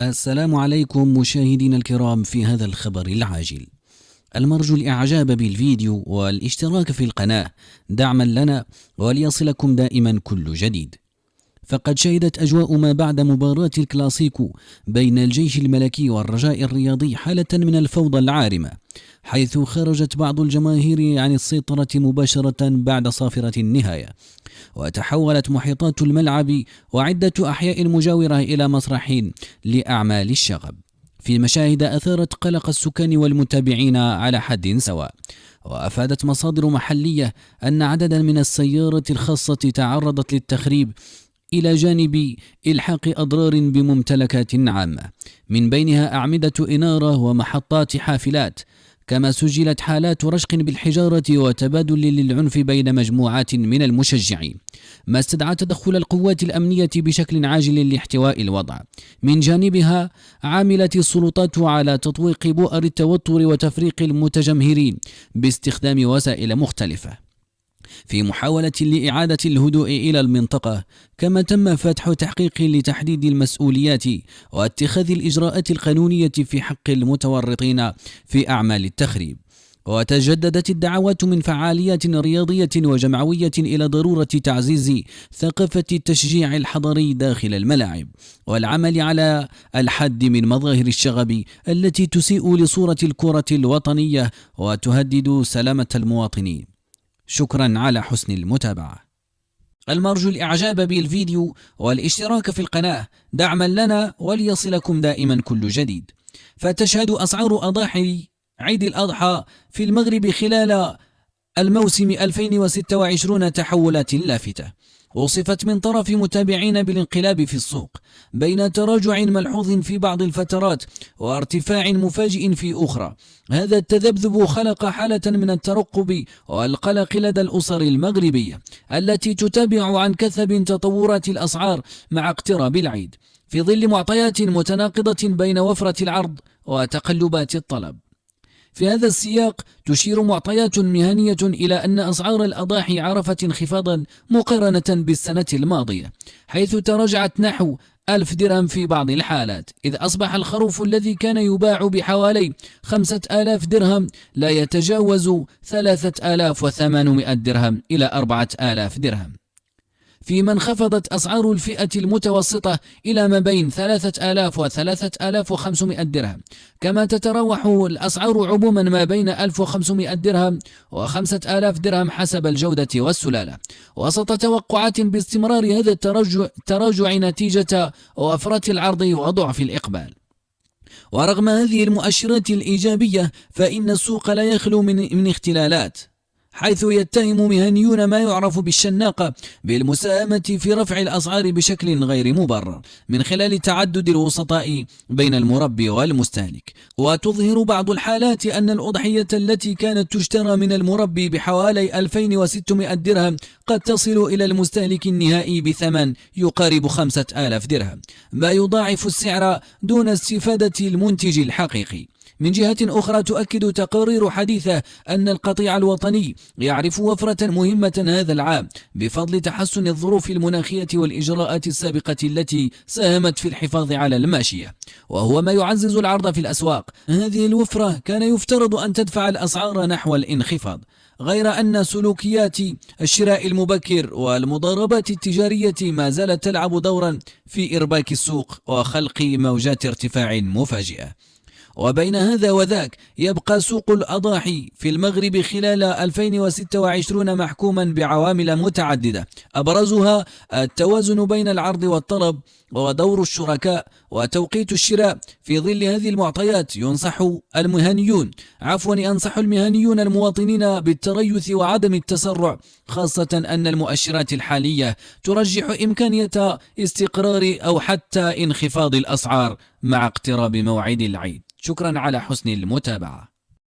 السلام عليكم مشاهدينا الكرام في هذا الخبر العاجل. المرجو الإعجاب بالفيديو والاشتراك في القناة دعما لنا وليصلكم دائما كل جديد. فقد شهدت أجواء ما بعد مباراة الكلاسيكو بين الجيش الملكي والرجاء الرياضي حالة من الفوضى العارمة، حيث خرجت بعض الجماهير عن السيطرة مباشرة بعد صافرة النهاية، وتحولت محيطات الملعب وعدة أحياء مجاورة إلى مسرح لأعمال الشغب، في مشاهد أثارت قلق السكان والمتابعين على حد سواء. وأفادت مصادر محلية أن عددا من السيارات الخاصة تعرضت للتخريب إلى جانب إلحاق أضرار بممتلكات عامة، من بينها أعمدة إنارة ومحطات حافلات، كما سجلت حالات رشق بالحجارة وتبادل للعنف بين مجموعات من المشجعين، ما استدعى تدخل القوات الأمنية بشكل عاجل لاحتواء الوضع. من جانبها عملت السلطات على تطويق بؤر التوتر وتفريق المتجمهرين باستخدام وسائل مختلفة في محاولة لإعادة الهدوء إلى المنطقة، كما تم فتح تحقيق لتحديد المسؤوليات واتخاذ الإجراءات القانونية في حق المتورطين في أعمال التخريب. وتجددت الدعوات من فعاليات رياضية وجمعوية إلى ضرورة تعزيز ثقافة التشجيع الحضري داخل الملاعب، والعمل على الحد من مظاهر الشغب التي تسيء لصورة الكرة الوطنية وتهدد سلامة المواطنين. شكرا على حسن المتابعة. المرجو الإعجاب بالفيديو والاشتراك في القناة دعما لنا وليصلكم دائما كل جديد. فتشهد أسعار أضاحي عيد الأضحى في المغرب خلال الموسم 2026 تحولات لافتة، وصفت من طرف متابعين بالانقلاب في السوق بين تراجع ملحوظ في بعض الفترات وارتفاع مفاجئ في أخرى. هذا التذبذب خلق حالة من الترقب والقلق لدى الأسر المغربية التي تتابع عن كثب تطورات الأسعار مع اقتراب العيد، في ظل معطيات متناقضة بين وفرة العرض وتقلبات الطلب. في هذا السياق تشير معطيات مهنية إلى أن أسعار الأضاحي عرفت انخفاضا مقارنة بالسنة الماضية، حيث تراجعت نحو 1000 درهم في بعض الحالات، إذ أصبح الخروف الذي كان يباع بحوالي 5000 درهم لا يتجاوز 3800 درهم إلى 4000 درهم، فيما انخفضت أسعار الفئة المتوسطة إلى ما بين 3000 و 3500 درهم، كما تتراوح الأسعار عموما ما بين 1500 درهم و 5000 درهم حسب الجودة والسلالة، وسط توقعات باستمرار هذا التراجع نتيجة وفرة العرض وضعف الإقبال. ورغم هذه المؤشرات الإيجابية فإن السوق لا يخلو من اختلالات، حيث يتهم مهنيون ما يعرف بالشناقة بالمساهمة في رفع الأسعار بشكل غير مبرر من خلال تعدد الوسطاء بين المربي والمستهلك. وتظهر بعض الحالات أن الأضحية التي كانت تشترى من المربي بحوالي 2600 درهم قد تصل إلى المستهلك النهائي بثمن يقارب 5000 درهم، ما يضاعف السعر دون استفادة المنتج الحقيقي. من جهة أخرى تؤكد تقارير حديثة أن القطيع الوطني يعرف وفرة مهمة هذا العام بفضل تحسن الظروف المناخية والإجراءات السابقة التي ساهمت في الحفاظ على الماشية، وهو ما يعزز العرض في الأسواق. هذه الوفرة كان يفترض أن تدفع الأسعار نحو الانخفاض، غير أن سلوكيات الشراء المبكر والمضاربات التجارية ما زالت تلعب دورا في إرباك السوق وخلق موجات ارتفاع مفاجئة. وبين هذا وذاك يبقى سوق الأضاحي في المغرب خلال 2026 محكوما بعوامل متعددة، أبرزها التوازن بين العرض والطلب ودور الشركاء وتوقيت الشراء. في ظل هذه المعطيات ينصح المهنيون المواطنين بالتريث وعدم التسرع، خاصة أن المؤشرات الحالية ترجح إمكانية استقرار أو حتى انخفاض الأسعار مع اقتراب موعد العيد. شكرا على حسن المتابعة.